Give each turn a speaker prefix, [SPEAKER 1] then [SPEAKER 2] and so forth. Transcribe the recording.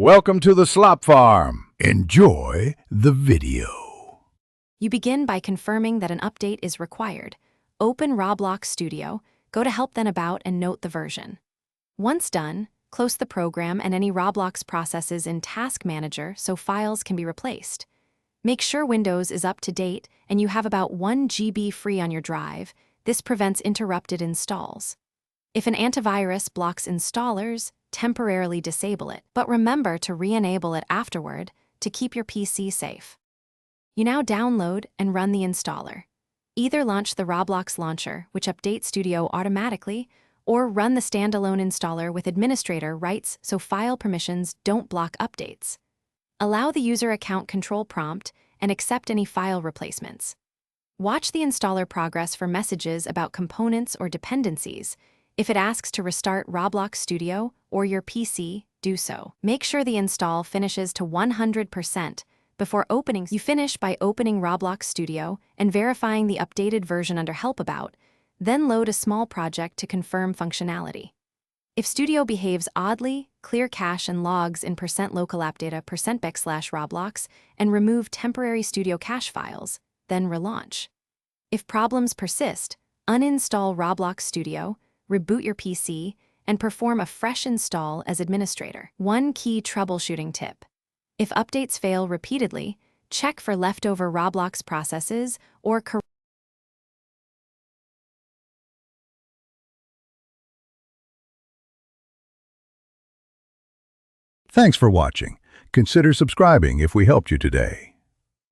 [SPEAKER 1] Welcome to the Slop Farm. Enjoy the video.
[SPEAKER 2] You begin by confirming that an update is required. Open Roblox Studio, go to Help Then About and note the version. Once done, close the program and any Roblox processes in Task Manager so files can be replaced. Make sure Windows is up to date and you have about 1 GB free on your drive. This prevents interrupted installs. If an antivirus blocks installers, temporarily disable it, but remember to re-enable it afterward to keep your PC safe. You now download and run the installer. Either launch the Roblox launcher, which updates Studio automatically, or run the standalone installer with administrator rights so file permissions don't block updates. Allow the user account control prompt and accept any file replacements. Watch the installer progress for messages about components or dependencies. If it asks to restart Roblox Studio or your PC, do so. Make sure the install finishes to 100% before opening. You finish by opening Roblox Studio and verifying the updated version under Help About, then load a small project to confirm functionality. If Studio behaves oddly, clear cache and logs in %localappdata %backslash/Roblox and remove temporary Studio cache files, then relaunch. If problems persist, uninstall Roblox Studio, reboot your PC, and perform a fresh install as administrator. One key troubleshooting tip. If updates fail repeatedly, check for leftover Roblox processes or
[SPEAKER 1] Thanks for watching. Consider subscribing if we helped you today.